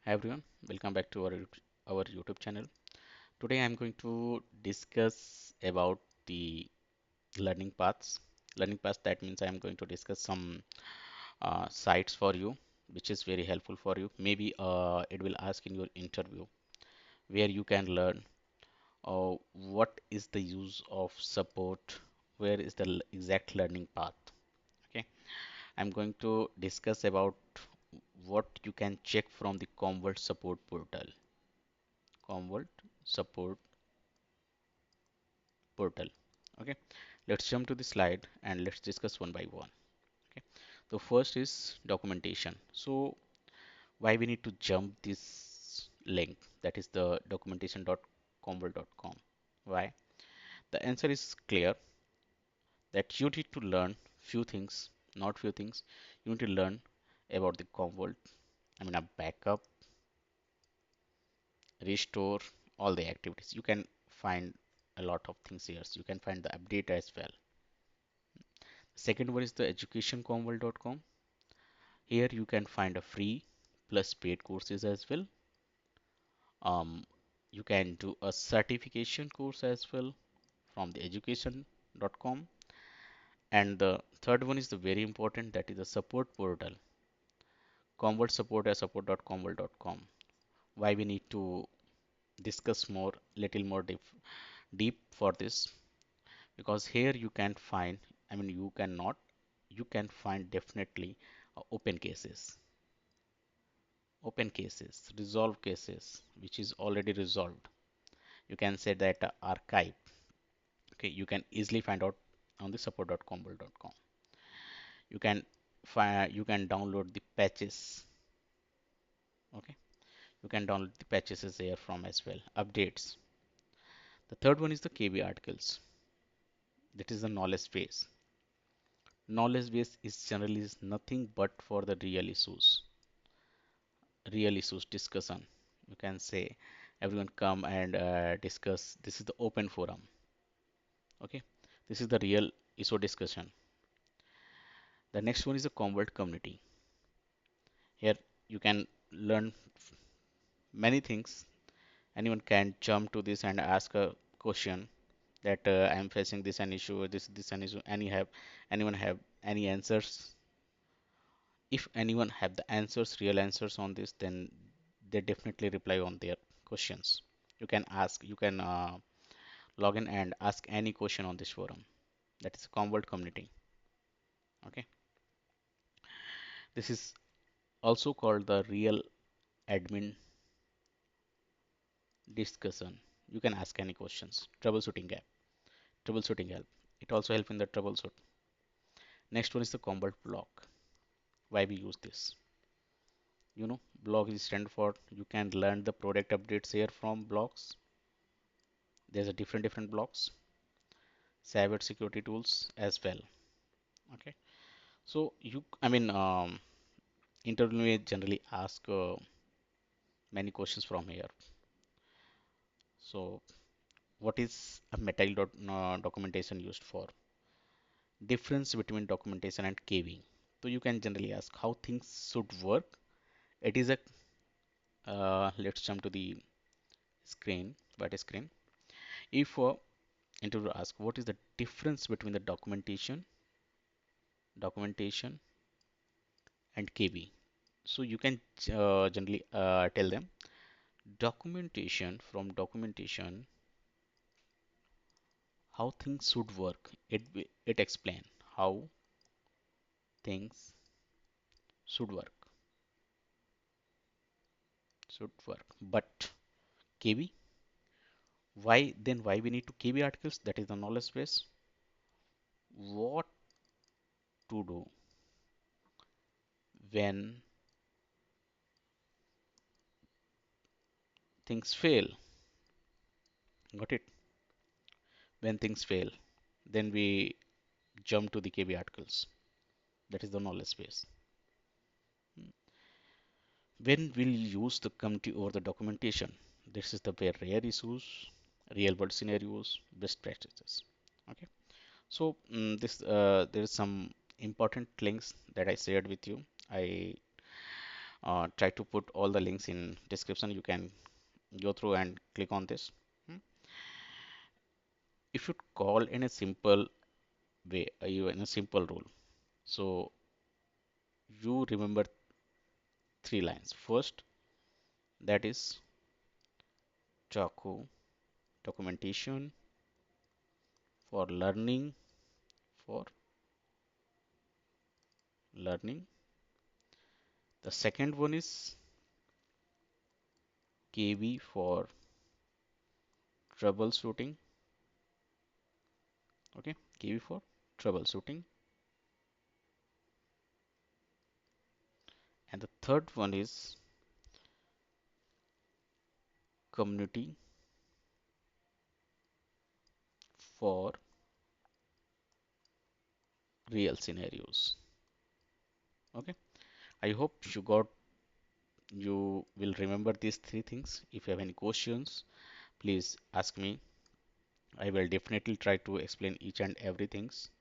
Hi everyone, welcome back to our YouTube channel. Today I'm going to discuss about the learning paths. Learning paths, that means I'm going to discuss some sites for you, which is very helpful for you. Maybe it will ask in your interview where you can learn what is the use of support, where is the exact learning path. Okay, I'm going to discuss about what you can check from the Commvault support portal. Commvault support portal. Okay, let's jump to the slide and let's discuss one by one. Okay, the first is documentation. So why we need to jump this link, that is the documentation.commvault.com. Why? The answer is clear, that you need to learn few things, not few things. You need to learn about the Commvault. I mean a backup, restore, all the activities. You can find a lot of things here. So you can find the update as well. Second one is the educationcommvault.com. Here you can find a free plus paid courses as well. Um, you can do a certification course as well from the education.com. And the third one is the very important, that is the support portal. Commvault support at support.commvault.com. Why we need to discuss more, little more deep for this, because here you can find, I mean you cannot, you can find definitely open cases, resolve cases, which is already resolved. You can say that archive. Okay, you can easily find out on the support.commvault.com. You can find, you can download the patches. Okay, you can download the patches is there from as well. Updates. The third one is the KB articles. That is the knowledge base. Knowledge base is generally is nothing but for the real issues discussion. You can say everyone come and discuss. This is the open forum. Okay, this is the real issue discussion. The next one is the Commvault community. Here you can learn many things. Anyone can jump to this and ask a question that I am facing this an issue, this an issue. Anyone have any answers? If anyone have the answers, real answers on this, then they definitely reply on their questions. You can ask, you can log in and ask any question on this forum. That is Commvault community. Okay, this is also called the real admin discussion. You can ask any questions. Troubleshooting help. It also help in the troubleshoot. Next one is the Commvault blog. Why we use this? You know, blog is stand for you can learn the product updates here from blogs. There's a different blogs, cyber security tools as well. Okay, so you, I mean, interview may generally ask many questions from here. So, what is a documentation used for? Difference between documentation and KV. So you can generally ask how things should work. It is a let's jump to the screen, white screen. If interviewer asks what is the difference between the documentation and KB, so you can generally tell them documentation how things should work. It explain how things should work. But KB, why we need to KB articles? That is the knowledge base. What to do when things fail? Got it? When things fail, then we jump to the KB articles. That is the knowledge base. When we'll use the committee over the documentation, this is the where rare issues, real world scenarios, best practices. Okay. So there is some important links that I shared with you. I Try to put all the links in description. You can go through and click on this. Hmm. If you call in a simple way, you in a simple rule. So you remember three lines. First, that is Chaco documentation for for learning. The second one is KB for troubleshooting. Okay, KB for troubleshooting. And the third one is community for real scenarios. Okay, I hope you will remember these three things. If you have any questions, please ask me. I will definitely try to explain each and everything.